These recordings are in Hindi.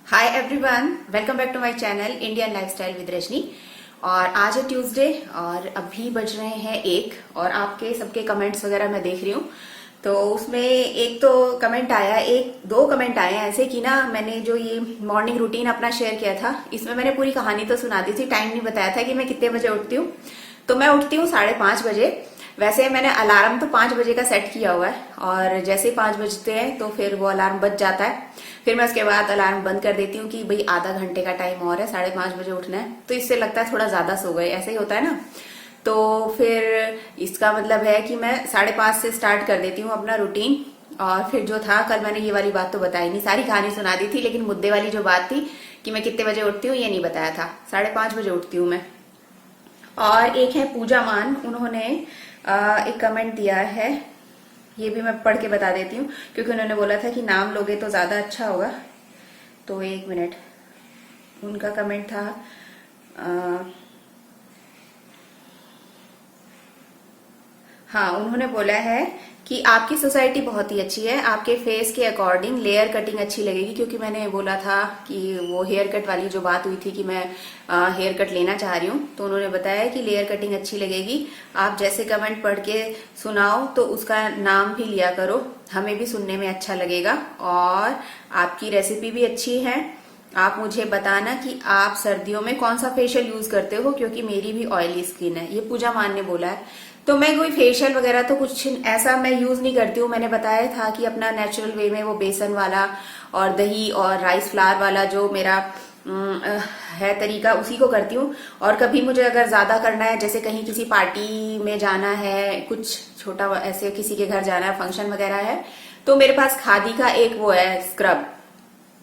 Hi everyone, welcome back to my channel Indian lifestyle with Rajni. और आज है ट्यूसडे और अभी बज रहे हैं 1 और आपके सबके कमेंट्स वगैरह मैं देख रही हूँ। तो उसमें एक तो कमेंट आया, एक दो कमेंट आए ऐसे कि ना मैंने जो ये मॉर्निंग रूटीन अपना शेयर किया था इसमें मैंने पूरी कहानी तो सुना दी थी, टाइम नहीं बताया था कि मैं कितने बजे उठती हूँ। तो मैं उठती हूँ 5:30 बजे। वैसे मैंने अलार्म तो 5 बजे का सेट किया हुआ है और जैसे ही 5 बजते हैं तो फिर वो अलार्म बज जाता है। फिर मैं उसके बाद अलार्म बंद कर देती हूँ कि भाई आधा घंटे का टाइम और है, 5:30 बजे उठना है। तो इससे लगता है थोड़ा ज्यादा सो गए, ऐसा ही होता है ना। तो फिर इसका मतलब है कि मैं 5:30 से स्टार्ट कर देती हूँ अपना रूटीन। और फिर जो था, कल मैंने ये वाली बात तो बताई नहीं, सारी कहानी सुना दी थी, लेकिन मुद्दे वाली जो बात थी कि मैं कितने बजे उठती हूँ ये नहीं बताया था। 5:30 बजे उठती हूँ मैं। और एक है पूजा मान, उन्होंने एक कमेंट दिया है, ये भी मैं पढ़ के बता देती हूँ क्योंकि उन्होंने बोला था कि नाम लोगे तो ज्यादा अच्छा होगा। तो 1 मिनट, उनका कमेंट था हाँ, उन्होंने बोला है कि आपकी सोसाइटी बहुत ही अच्छी है, आपके फेस के अकॉर्डिंग लेयर कटिंग अच्छी लगेगी। क्योंकि मैंने बोला था कि वो हेयर कट वाली जो बात हुई थी कि मैं हेयर कट लेना चाह रही हूँ, तो उन्होंने बताया कि लेयर कटिंग अच्छी लगेगी। आप जैसे कमेंट पढ़ के सुनाओ तो उसका नाम भी लिया करो, हमें भी सुनने में अच्छा लगेगा। और आपकी रेसिपी भी अच्छी है। आप मुझे बताना कि आप सर्दियों में कौन सा फेशियल यूज करते हो क्योंकि मेरी भी ऑयली स्किन है, ये पूजा मान ने बोला है। तो मैं कोई फेशियल वगैरह तो कुछ ऐसा मैं यूज नहीं करती हूँ। मैंने बताया था कि अपना नेचुरल वे में वो बेसन वाला और दही और राइस फ्लावर वाला जो मेरा है तरीका, उसी को करती हूँ। और कभी मुझे अगर ज्यादा करना है, जैसे कहीं किसी पार्टी में जाना है, कुछ छोटा ऐसे किसी के घर जाना है, फंक्शन वगैरह है, तो मेरे पास खादी का एक वो है स्क्रब,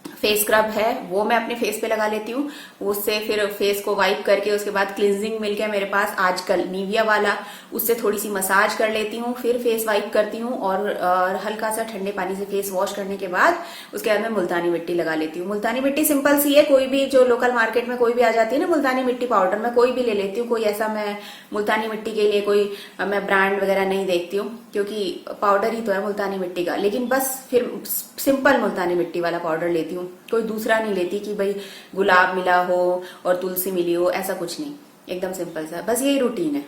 फेस स्क्रब है, वो मैं अपने फेस पे लगा लेती हूँ। उससे फिर फेस को वाइप करके उसके बाद क्लिनजिंग मिल्क है मेरे पास आजकल निविया वाला, उससे थोड़ी सी मसाज कर लेती हूँ, फिर फेस वाइप करती हूँ और हल्का सा ठंडे पानी से फेस वॉश करने के बाद उसके बाद मैं मुल्तानी मिट्टी लगा लेती हूँ। मुल्तानी मिट्टी सिंपल सी है, कोई भी जो लोकल मार्केट में कोई भी आ जाती है ना मुल्तानी मिट्टी पाउडर, मैं कोई भी ले लेती हूँ। कोई ऐसा मैं मुल्तानी मिट्टी के लिए कोई मैं ब्रांड वगैरह नहीं देखती हूँ क्योंकि पाउडर ही तो है मुल्तानी मिट्टी का। लेकिन बस फिर सिंपल मुल्तानी मिट्टी वाला पाउडर लेती हूँ, कोई दूसरा नहीं लेती कि भाई गुलाब मिला हो और तुलसी मिली हो, ऐसा कुछ नहीं, एकदम सिंपल सा। बस यही रूटीन है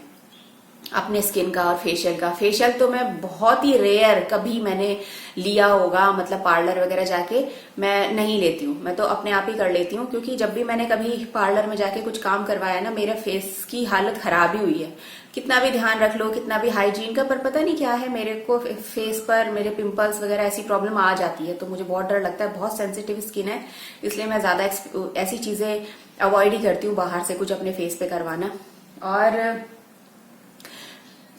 अपने स्किन का और फेशियल का। फेशियल तो मैं बहुत ही रेयर कभी मैंने लिया होगा, मतलब पार्लर वगैरह जाके मैं नहीं लेती हूँ, मैं तो अपने आप ही कर लेती हूँ। क्योंकि जब भी मैंने कभी पार्लर में जाके कुछ काम करवाया ना, मेरे फेस की हालत खराब ही हुई है। कितना भी ध्यान रख लो, कितना भी हाइजीन का, पर पता नहीं क्या है, मेरे को फेस पर मेरे पिंपल्स वगैरह ऐसी प्रॉब्लम आ जाती है। तो मुझे बहुत डर लगता है, बहुत सेंसिटिव स्किन है, इसलिए मैं ज्यादा ऐसी चीजें अवॉइड ही करती हूँ बाहर से कुछ अपने फेस पे करवाना। और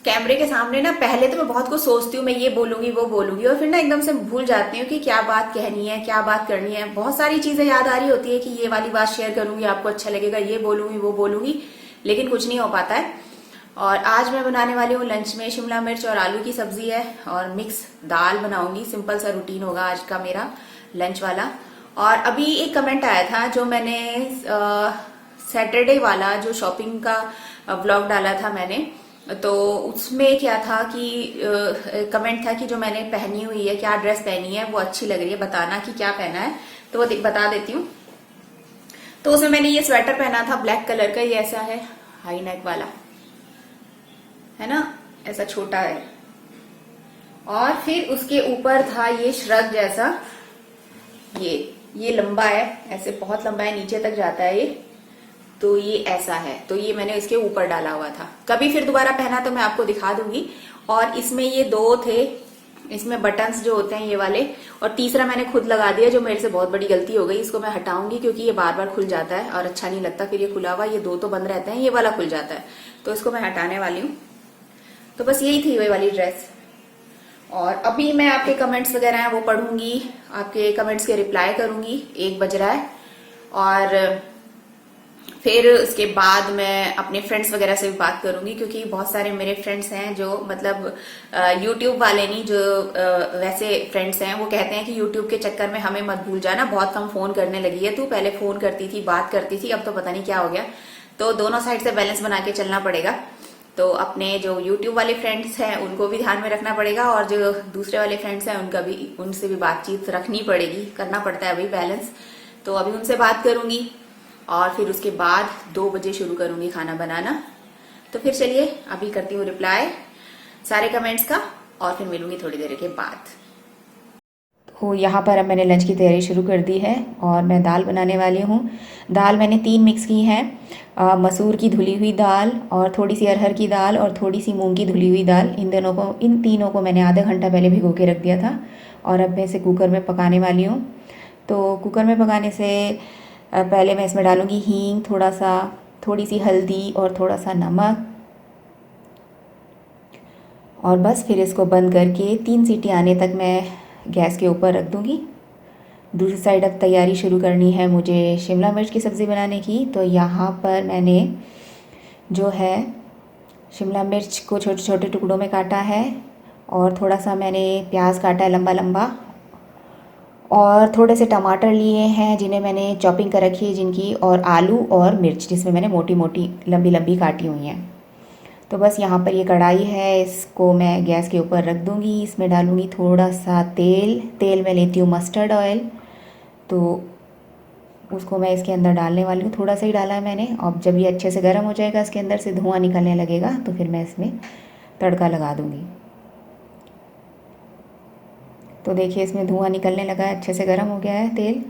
कैमरे के सामने ना पहले तो मैं बहुत कुछ सोचती हूँ, मैं ये बोलूंगी वो बोलूंगी, और फिर ना एकदम से भूल जाती हूँ कि क्या बात कहनी है, क्या बात करनी है। बहुत सारी चीजें याद आ रही होती है कि ये वाली बात शेयर करूंगी, आपको अच्छा लगेगा, ये बोलूंगी वो बोलूंगी, लेकिन कुछ नहीं हो पाता है। और आज मैं बनाने वाली हूँ लंच में शिमला मिर्च और आलू की सब्जी है और मिक्स दाल बनाऊंगी। सिंपल सा रूटीन होगा आज का मेरा लंच वाला। और अभी एक कमेंट आया था जो मैंने सैटरडे वाला जो शॉपिंग का व्लॉग डाला था मैंने, तो उसमें क्या था कि कमेंट था कि जो मैंने पहनी हुई है, क्या ड्रेस पहनी है वो अच्छी लग रही है, बताना कि क्या पहना है। तो वो बता देती हूँ। तो उसमें मैंने ये स्वेटर पहना था ब्लैक कलर का, ये ऐसा है हाई नेक वाला है ना, ऐसा छोटा है। और फिर उसके ऊपर था ये श्रग जैसा, ये लंबा है, ऐसे बहुत लंबा है, नीचे तक जाता है ये, तो ये ऐसा है। तो ये मैंने इसके ऊपर डाला हुआ था, कभी फिर दोबारा पहना तो मैं आपको दिखा दूंगी। और इसमें ये 2 थे, इसमें बटन्स जो होते हैं ये वाले, और तीसरा मैंने खुद लगा दिया जो मेरे से बहुत बड़ी गलती हो गई। इसको मैं हटाऊंगी क्योंकि ये बार बार खुल जाता है और अच्छा नहीं लगता फिर ये खुला हुआ, ये 2 तो बंद रहते हैं, ये वाला खुल जाता है, तो इसको मैं हटाने वाली हूँ। तो बस यही थी वही वाली ड्रेस। और अभी मैं आपके कमेंट्स वगैरह हैं वो पढ़ूंगी, आपके कमेंट्स के रिप्लाई करूंगी, 1 बज रहा है। और फिर उसके बाद मैं अपने फ्रेंड्स वगैरह से भी बात करूंगी क्योंकि बहुत सारे मेरे फ्रेंड्स हैं जो मतलब यूट्यूब वाले नहीं, जो वैसे फ्रेंड्स हैं, वो कहते हैं कि यूट्यूब के चक्कर में हमें मत भूल जाना, बहुत कम फोन करने लगी है तू, पहले फोन करती थी, बात करती थी, अब तो पता नहीं क्या हो गया। तो दोनों साइड से बैलेंस बना के चलना पड़ेगा। तो अपने जो YouTube वाले फ्रेंड्स हैं उनको भी ध्यान में रखना पड़ेगा, और जो दूसरे वाले फ्रेंड्स हैं उनसे भी बातचीत रखनी पड़ेगी, करना पड़ता है अभी बैलेंस। तो अभी उनसे बात करूंगी और फिर उसके बाद 2 बजे शुरू करूंगी खाना बनाना। तो फिर चलिए अभी करती हूँ रिप्लाई सारे कमेंट्स का और फिर मिलूंगी थोड़ी देर के बाद। तो यहाँ पर अब मैंने लंच की तैयारी शुरू कर दी है और मैं दाल बनाने वाली हूँ। दाल मैंने 3 मिक्स की हैं, मसूर की धुली हुई दाल और थोड़ी सी अरहर की दाल और थोड़ी सी मूंग की धुली हुई दाल। इन तीनों को मैंने आधा घंटा पहले भिगो के रख दिया था और अब मैं इसे कुकर में पकाने वाली हूँ। तो कुकर में पकाने से पहले मैं इसमें डालूँगी हींग, थोड़ी सी हल्दी और थोड़ा सा नमक, और बस फिर इसको बंद करके 3 सीटी आने तक मैं गैस के ऊपर रख दूँगी। दूसरी साइड अब तैयारी शुरू करनी है मुझे शिमला मिर्च की सब्ज़ी बनाने की। तो यहाँ पर मैंने जो है शिमला मिर्च को छोटे छोटे टुकड़ों में काटा है और थोड़ा सा मैंने प्याज काटा है लंबा लंबा, और थोड़े से टमाटर लिए हैं जिन्हें मैंने चॉपिंग कर रखी है जिनकी, और आलू और मिर्च जिसमें मैंने मोटी मोटी लंबी लंबी काटी हुई हैं। तो बस यहाँ पर ये कढ़ाई है, इसको मैं गैस के ऊपर रख दूँगी। इसमें डालूँगी थोड़ा सा तेल मैं लेती हूँ मस्टर्ड ऑयल, तो उसको मैं इसके अंदर डालने वाली हूँ। थोड़ा सा ही डाला है मैंने। अब जब ये अच्छे से गर्म हो जाएगा, इसके अंदर से धुआं निकलने लगेगा, तो फिर मैं इसमें तड़का लगा दूँगी। तो देखिए इसमें धुआं निकलने लगा है, अच्छे से गर्म हो गया है तेल।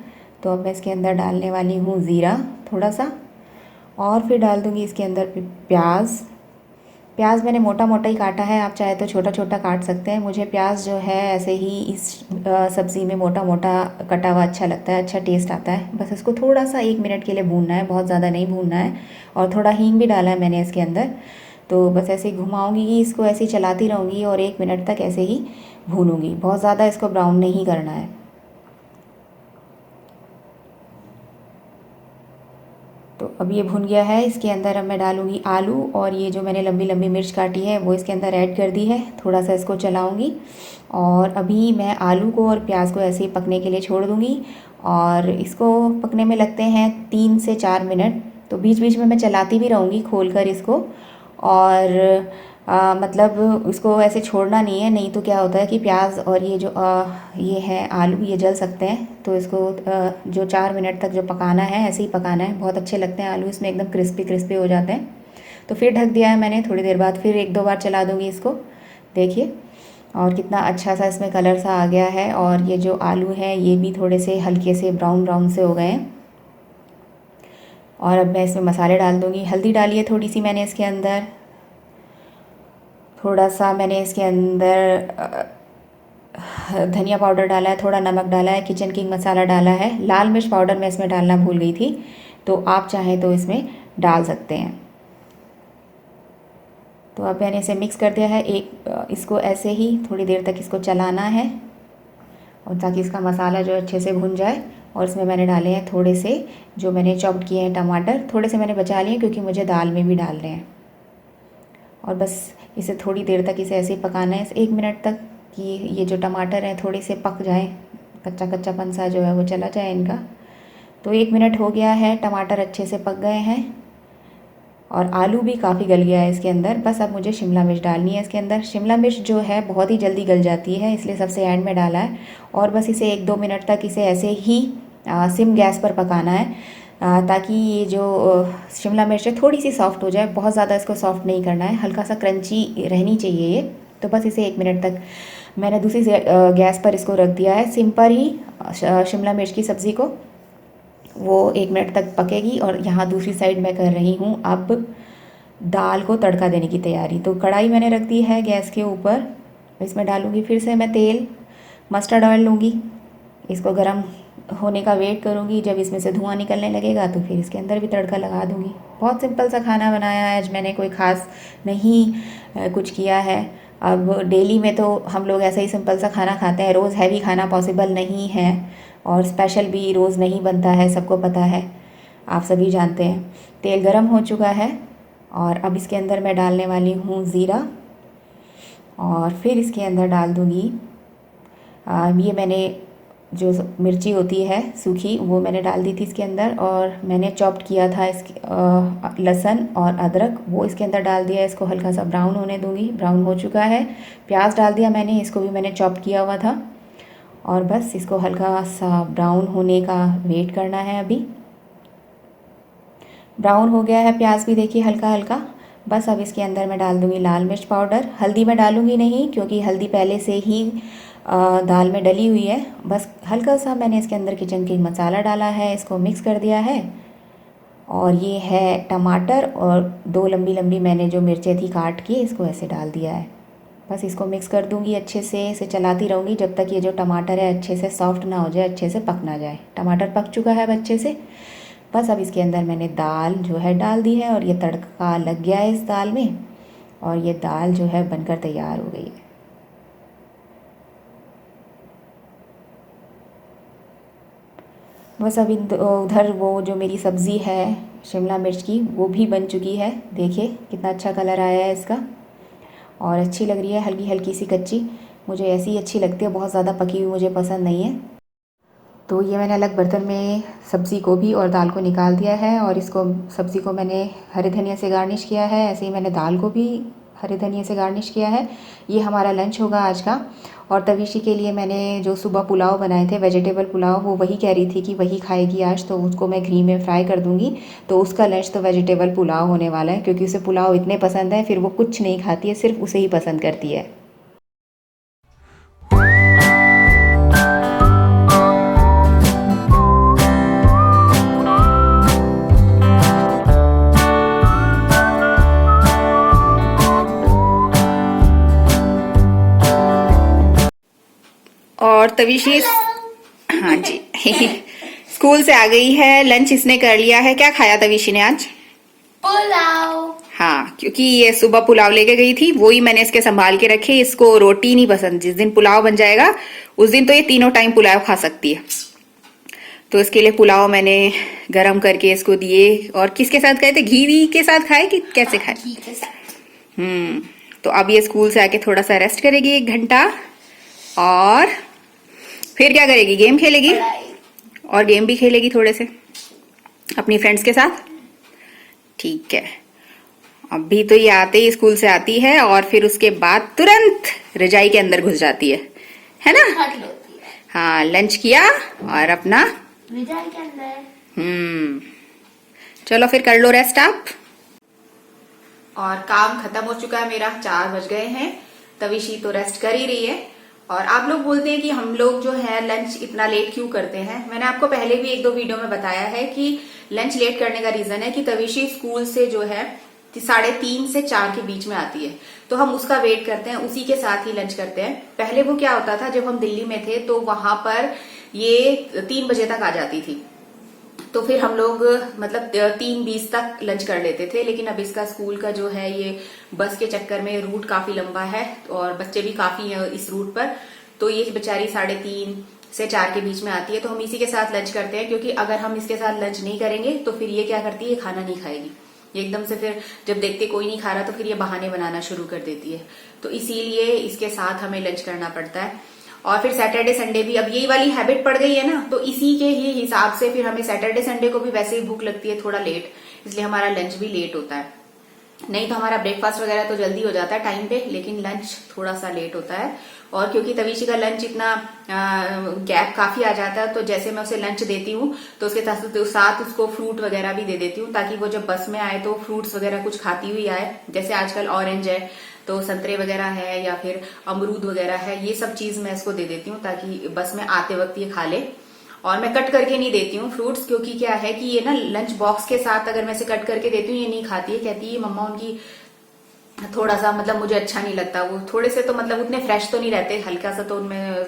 तो अब मैं इसके अंदर डालने वाली हूँ ज़ीरा थोड़ा सा, और फिर डाल दूँगी इसके अंदर प्याज मैंने मोटा मोटा ही काटा है, आप चाहे तो छोटा छोटा काट सकते हैं। मुझे प्याज जो है ऐसे ही इस सब्ज़ी में मोटा मोटा कटा हुआ अच्छा लगता है, अच्छा टेस्ट आता है। बस इसको थोड़ा सा 1 मिनट के लिए भूनना है, बहुत ज़्यादा नहीं भूनना है। और थोड़ा हींग भी डाला है मैंने इसके अंदर। तो बस ऐसे ही घुमाऊँगी, इसको ऐसे ही चलाती रहूँगी और 1 मिनट तक ऐसे ही भूनूँगी। बहुत ज़्यादा इसको ब्राउन नहीं करना है। तो अब ये भुन गया है। इसके अंदर अब मैं डालूँगी आलू, और ये जो मैंने लंबी लंबी मिर्च काटी है वो इसके अंदर ऐड कर दी है। थोड़ा सा इसको चलाऊँगी और अभी मैं आलू को और प्याज को ऐसे ही पकने के लिए छोड़ दूँगी, और इसको पकने में लगते हैं 3 से 4 मिनट। तो बीच बीच में मैं चलाती भी रहूँगी खोल कर इसको, और मतलब इसको ऐसे छोड़ना नहीं है, नहीं तो क्या होता है कि प्याज और ये जो ये है आलू, ये जल सकते हैं। तो इसको जो 4 मिनट तक जो पकाना है ऐसे ही पकाना है। बहुत अच्छे लगते हैं आलू, इसमें एकदम क्रिस्पी क्रिस्पी हो जाते हैं। तो फिर ढक दिया है मैंने, थोड़ी देर बाद फिर 1-2 बार चला दूँगी इसको। देखिए और कितना अच्छा सा इसमें कलर सा आ गया है, और ये जो आलू हैं ये भी थोड़े से हल्के से ब्राउन ब्राउन से हो गए हैं। और अब मैं इसमें मसाले डाल दूँगी। हल्दी डाली है थोड़ी सी मैंने इसके अंदर, थोड़ा सा मैंने इसके अंदर धनिया पाउडर डाला है, थोड़ा नमक डाला है, किचन किंग मसाला डाला है। लाल मिर्च पाउडर मैं इसमें डालना भूल गई थी, तो आप चाहें तो इसमें डाल सकते हैं। तो अब मैंने इसे मिक्स कर दिया है। इसको ऐसे ही थोड़ी देर तक इसको चलाना है, और ताकि इसका मसाला जो अच्छे से भुन जाए। और इसमें मैंने डाले हैं थोड़े से जो मैंने चॉप किए हैं टमाटर, थोड़े से मैंने बचा लिए क्योंकि मुझे दाल में भी डालने हैं। और बस इसे थोड़ी देर तक इसे ऐसे ही पकाना है, 1 मिनट तक, कि ये जो टमाटर हैं थोड़े से पक जाएं, कच्चा कच्चापन सा जो है वो चला जाए इनका। तो 1 मिनट हो गया है, टमाटर अच्छे से पक गए हैं और आलू भी काफ़ी गल गया है इसके अंदर। बस अब मुझे शिमला मिर्च डालनी है इसके अंदर। शिमला मिर्च जो है बहुत ही जल्दी गल जाती है, इसलिए सबसे एंड में डाला है। और बस इसे 1-2 मिनट तक इसे ऐसे ही सिम गैस पर पकाना है, ताकि ये जो शिमला मिर्च है थोड़ी सी सॉफ्ट हो जाए। बहुत ज़्यादा इसको सॉफ्ट नहीं करना है, हल्का सा क्रंची रहनी चाहिए ये। तो बस इसे 1 मिनट तक मैंने दूसरी गैस पर इसको रख दिया है, सिम पर ही शिमला मिर्च की सब्ज़ी को वो 1 मिनट तक पकेगी। और यहाँ दूसरी साइड मैं कर रही हूँ अब दाल को तड़का देने की तैयारी। तो कढ़ाई मैंने रख दी है गैस के ऊपर, इसमें डालूँगी फिर से मैं तेल, मस्टर्ड ऑयल लूँगी, इसको गर्म होने का वेट करूँगी। जब इसमें से धुआं निकलने लगेगा तो फिर इसके अंदर भी तड़का लगा दूँगी। बहुत सिंपल सा खाना बनाया है आज मैंने, कोई ख़ास नहीं कुछ किया है। अब डेली में तो हम लोग ऐसा ही सिंपल सा खाना खाते हैं, रोज़ हैवी खाना पॉसिबल नहीं है, और स्पेशल भी रोज़ नहीं बनता है, सबको पता है, आप सभी जानते हैं। तेल गरम हो चुका है और अब इसके अंदर मैं डालने वाली हूँ ज़ीरा, और फिर इसके अंदर डाल दूँगी ये मैंने जो मिर्ची होती है सूखी वो मैंने डाल दी थी इसके अंदर, और मैंने चॉप्ड किया था इसके लहसुन और अदरक वो इसके अंदर डाल दिया। इसको हल्का सा ब्राउन होने दूंगी। ब्राउन हो चुका है। प्याज डाल दिया मैंने, इसको भी मैंने चॉप किया हुआ था, और बस इसको हल्का सा ब्राउन होने का वेट करना है। अभी ब्राउन हो गया है प्याज भी, देखिए हल्का हल्का। बस अब इसके अंदर मैं डाल दूंगी लाल मिर्च पाउडर। हल्दी मैं डालूंगी नहीं क्योंकि हल्दी पहले से ही दाल में डली हुई है। बस हल्का सा मैंने इसके अंदर किचन किंग मसाला डाला है, इसको मिक्स कर दिया है। और ये है टमाटर, और 2 लंबी लंबी मैंने जो मिर्चें थी काट के इसको ऐसे डाल दिया है। बस इसको मिक्स कर दूंगी अच्छे से, इसे चलाती रहूँगी जब तक ये जो टमाटर है अच्छे से सॉफ्ट ना हो जाए, अच्छे से पक ना जाए। टमाटर पक चुका है अब अच्छे से। बस अब इसके अंदर मैंने दाल जो है डाल दी है, और ये तड़का लग गया है इस दाल में, और ये दाल जो है बनकर तैयार हो गई है। बस अब उधर वो जो मेरी सब्ज़ी है शिमला मिर्च की वो भी बन चुकी है। देखिए कितना अच्छा कलर आया है इसका, और अच्छी लग रही है, हल्की हल्की सी कच्ची। मुझे ऐसी ही अच्छी लगती है, बहुत ज़्यादा पकी हुई मुझे पसंद नहीं है। तो ये मैंने अलग बर्तन में सब्ज़ी को भी और दाल को निकाल दिया है, और इसको सब्ज़ी को मैंने हरे धनिया से गार्निश किया है। ऐसे ही मैंने दाल को भी हरे धनिया से गार्निश किया है। ये हमारा लंच होगा आज का। और तविशी के लिए मैंने जो सुबह पुलाव बनाए थे, वेजिटेबल पुलाव, वो वही कह रही थी कि वही खाएगी आज, तो उसको मैं घी में फ्राई कर दूँगी। तो उसका लंच तो वेजिटेबल पुलाव होने वाला है, क्योंकि उसे पुलाव इतने पसंद है, फिर वो कुछ नहीं खाती है, सिर्फ उसे ही पसंद करती है। और तविशी, हाँ जी स्कूल से आ गई है, लंच इसने कर लिया है। क्या खाया तविशी ने आज? पुलाव। हाँ, क्योंकि ये सुबह पुलाव लेके गई थी, वो ही मैंने इसके संभाल के रखे। इसको रोटी नहीं पसंद। जिस दिन पुलाव बन जाएगा उस दिन तो ये तीनों टाइम पुलाव खा सकती है। तो इसके लिए पुलाव मैंने गरम करके इसको दिए। और किसके साथ खाए थे? घी के साथ खाए कि कैसे खाए? घी के साथ। तो अब ये स्कूल से आके थोड़ा सा रेस्ट करेगी 1 घंटा, और फिर क्या करेगी? गेम खेलेगी, और गेम भी खेलेगी थोड़े से अपनी फ्रेंड्स के साथ। ठीक है। अभी तो ये आते ही स्कूल से आती है, और फिर उसके बाद तुरंत रजाई के अंदर घुस जाती है ना? हट होती है। हाँ, लंच किया और अपना रजाई के अंदर। चलो फिर कर लो रेस्ट आप। और काम खत्म हो चुका है मेरा, 4 बज गए हैं। तविशी तो रेस्ट कर ही रही है। और आप लोग बोलते हैं कि हम लोग जो है लंच इतना लेट क्यों करते हैं। मैंने आपको पहले भी 1-2 वीडियो में बताया है कि लंच लेट करने का रीजन है कि तविशी स्कूल से जो है 3:30 से 4 के बीच में आती है, तो हम उसका वेट करते हैं, उसी के साथ ही लंच करते हैं। पहले वो क्या होता था, जब हम दिल्ली में थे तो वहां पर ये 3 बजे तक आ जाती थी, तो फिर हम लोग मतलब 3:20 तक लंच कर लेते थे। लेकिन अब इसका स्कूल का जो है ये बस के चक्कर में रूट काफी लंबा है, और बच्चे भी काफी हैं इस रूट पर, तो ये बेचारी 3:30 से 4 के बीच में आती है। तो हम इसी के साथ लंच करते हैं, क्योंकि अगर हम इसके साथ लंच नहीं करेंगे तो फिर ये क्या करती है, ये खाना नहीं खाएगी। ये एकदम से फिर जब देखते कोई नहीं खा रहा तो फिर ये बहाने बनाना शुरू कर देती है। तो इसीलिए इसके साथ हमें लंच करना पड़ता है। और फिर सैटरडे संडे भी अब यही वाली हैबिट पड़ गई है ना, तो इसी के ही हिसाब से फिर हमें सैटरडे संडे को भी वैसे ही भूख लगती है थोड़ा लेट, इसलिए हमारा लंच भी लेट होता है। नहीं तो हमारा ब्रेकफास्ट वगैरह तो जल्दी हो जाता है टाइम पे, लेकिन लंच थोड़ा सा लेट होता है। और क्योंकि तविशी का लंच इतना गैप काफी आ जाता है, तो जैसे मैं उसे लंच देती हूँ तो उसके साथ उसको फ्रूट वगैरह भी दे देती हूँ, ताकि वो जब बस में आए तो फ्रूट्स वगैरह कुछ खाती हुई आए। जैसे आजकल ऑरेंज है तो संतरे वगैरह है, या फिर अमरूद वगैरह है, ये सब चीज मैं इसको दे देती हूँ ताकि बस में आते वक्त ये खा ले। और मैं कट करके नहीं देती हूँ फ्रूट्स, क्योंकि क्या है कि ये ना लंच बॉक्स के साथ अगर मैं इसे कट करके देती हूँ ये नहीं खाती है। कहती है मम्मा उनकी थोड़ा सा मतलब मुझे अच्छा नहीं लगता, वो थोड़े से तो मतलब उतने फ्रेश तो नहीं रहते, हल्का सा तो उनमें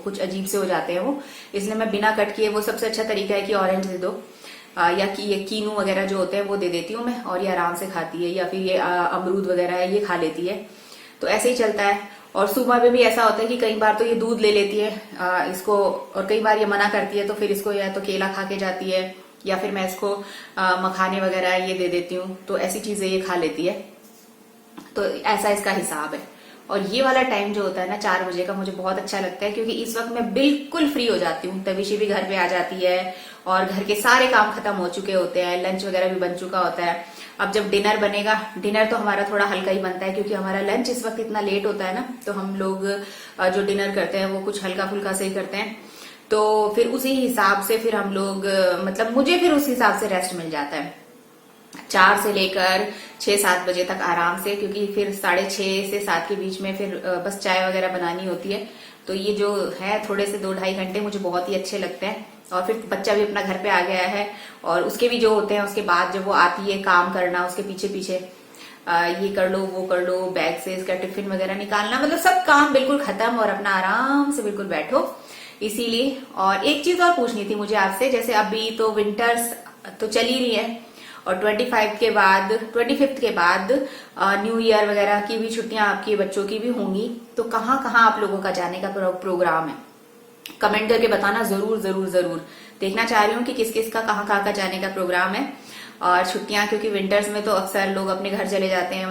कुछ अजीब से हो जाते हैं वो। इसलिए मैं बिना कट किए, वो सबसे अच्छा तरीका है कि ऑरेंज दे दो, या कि ये कीनू वगैरह जो होते हैं वो दे देती हूँ मैं, और ये आराम से खाती है। या फिर ये अमरूद वगैरह है ये खा लेती है, तो ऐसे ही चलता है। और सुबह में भी ऐसा होता है कि कई बार तो ये दूध ले लेती है इसको, और कई बार ये मना करती है, तो फिर इसको या तो केला खा के जाती है, या फिर मैं इसको मखाने वगैरह ये दे देती हूँ, तो ऐसी चीजें ये खा लेती है। तो ऐसा इसका हिसाब है। और ये वाला टाइम जो होता है ना 4 बजे का, मुझे बहुत अच्छा लगता है क्योंकि इस वक्त मैं बिल्कुल फ्री हो जाती हूँ। तविशी भी घर पे आ जाती है और घर के सारे काम खत्म हो चुके होते हैं, लंच वगैरह भी बन चुका होता है। अब जब डिनर बनेगा, डिनर तो हमारा थोड़ा हल्का ही बनता है क्योंकि हमारा लंच इस वक्त इतना लेट होता है ना, तो हम लोग जो डिनर करते हैं वो कुछ हल्का फुल्का से ही करते हैं। तो फिर उसी हिसाब से फिर हम लोग मतलब मुझे फिर उस हिसाब से रेस्ट मिल जाता है 4 से लेकर 6-7 बजे तक आराम से, क्योंकि फिर 6:30 से 7 के बीच में फिर बस चाय वगैरह बनानी होती है। तो ये जो है थोड़े से 2-2.5 घंटे मुझे बहुत ही अच्छे लगते हैं। और फिर बच्चा भी अपना घर पे आ गया है और उसके भी जो होते हैं, उसके बाद जब वो आती है काम करना, उसके पीछे पीछे ये कर लो वो कर लो, बैग से इसका टिफिन वगैरह निकालना, मतलब सब काम बिल्कुल खत्म और अपना आराम से बिल्कुल बैठो। इसीलिए और एक चीज और पूछनी थी मुझे आपसे, जैसे अभी तो विंटर्स तो चल ही रही है और 25 के बाद 25th के बाद न्यू ईयर वगैरह की भी छुट्टियां आपके बच्चों की भी होंगी, तो कहाँ कहाँ आप लोगों का जाने का प्रोग्राम है? कमेंट करके बताना जरूर जरूर जरूर। देखना चाह रही हूँ कि किस किस का कहाँ कहाँ का जाने का प्रोग्राम है। और छुट्टियां, क्योंकि विंटर्स में तो अक्सर लोग अपने घर चले जाते हैं,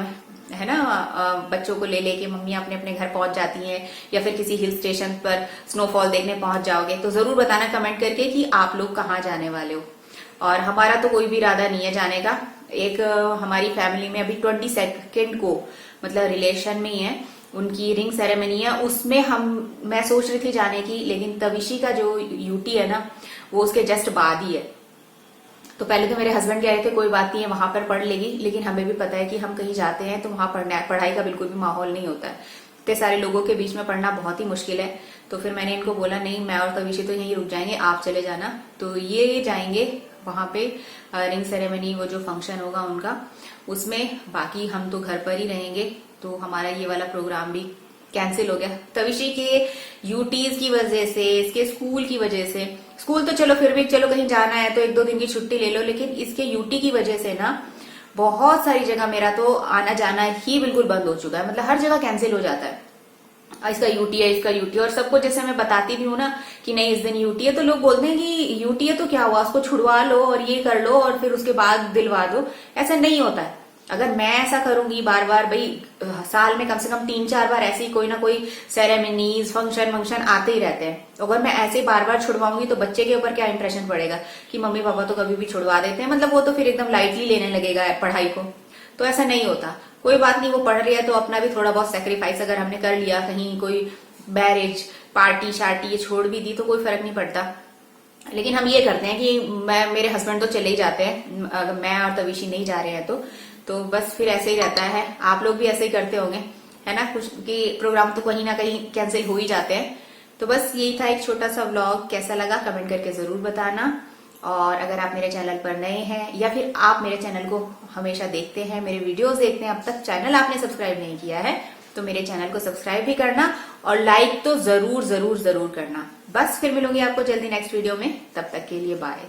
है ना, बच्चों को ले लेके मम्मियां अपने अपने घर पहुंच जाती हैं या फिर किसी हिल स्टेशन पर स्नोफॉल देखने पहुंच जाओगे। तो जरूर बताना कमेंट करके कि आप लोग कहाँ जाने वाले हो। और हमारा तो कोई भी इरादा नहीं है जाने का। एक हमारी फैमिली में अभी 22 को, मतलब रिलेशन में ही है, उनकी रिंग सेरेमनी है, उसमें मैं सोच रही थी जाने की, लेकिन तविशी का जो यूटी है ना वो उसके जस्ट बाद ही है। तो पहले तो मेरे हस्बैंड कह रहे थे कोई बात नहीं है, वहां पर पढ़ लेगी, लेकिन हमें भी पता है कि हम कहीं जाते हैं तो वहां पढ़ाई का बिल्कुल भी माहौल नहीं होता है। इतने सारे लोगों के बीच में पढ़ना बहुत ही मुश्किल है। तो फिर मैंने इनको बोला नहीं, मैं और तविशी तो यहीं रुक जाएंगे, आप चले जाना। तो ये जाएंगे वहां पे रिंग सेरेमनी, वो जो फंक्शन होगा उनका, उसमें। बाकी हम तो घर पर ही रहेंगे। तो हमारा ये वाला प्रोग्राम भी कैंसिल हो गया तविशी के यूटीज की वजह से, इसके स्कूल की वजह से। स्कूल तो चलो फिर भी चलो कहीं जाना है तो 1-2 दिन की छुट्टी ले लो, लेकिन इसके यूटी की वजह से ना बहुत सारी जगह मेरा तो आना जाना ही बिल्कुल बंद हो चुका है। मतलब हर जगह कैंसिल हो जाता है, इसका यूटी है, इसका यूटी है। और सबको जैसे मैं बताती भी हूँ ना कि नहीं इस दिन यूटी है, तो लोग बोलते हैं कि यूटी है तो क्या हुआ, उसको छुड़वा लो और ये कर लो और फिर उसके बाद दिलवा दो। ऐसा नहीं होता है। अगर मैं ऐसा करूंगी बार बार, भाई साल में कम से कम 3-4 बार ऐसी कोई ना कोई सेरेमनीज फंक्शन आते ही रहते हैं। अगर मैं ऐसे बार बार छुड़वाऊंगी तो बच्चे के ऊपर क्या इंप्रेशन पड़ेगा कि मम्मी पापा तो कभी भी छुड़वा देते हैं, मतलब वो तो फिर एकदम लाइटली लेने लगेगा पढ़ाई को। तो ऐसा नहीं होता। कोई बात नहीं, वो पढ़ रही है तो अपना भी थोड़ा बहुत सेक्रीफाइस अगर हमने कर लिया, कहीं कोई मैरिज पार्टी शार्टी ये छोड़ भी दी तो कोई फर्क नहीं पड़ता। लेकिन हम ये करते हैं कि मेरे हस्बैंड तो चले ही जाते हैं, अगर मैं और तविशी नहीं जा रहे हैं तो बस फिर ऐसे ही रहता है। आप लोग भी ऐसे ही करते होंगे, है ना, कुछ कि प्रोग्राम तो कहीं ना कहीं कैंसिल हो ही जाते हैं। तो बस यही था एक छोटा सा व्लॉग। कैसा लगा कमेंट करके जरूर बताना। और अगर आप मेरे चैनल पर नए हैं या फिर आप मेरे चैनल को हमेशा देखते हैं, मेरे वीडियोस देखते हैं, अब तक चैनल आपने सब्सक्राइब नहीं किया है तो मेरे चैनल को सब्सक्राइब भी करना और लाइक तो जरूर जरूर जरूर करना। बस फिर मिलूंगी आपको जल्दी नेक्स्ट वीडियो में, तब तक के लिए बाय।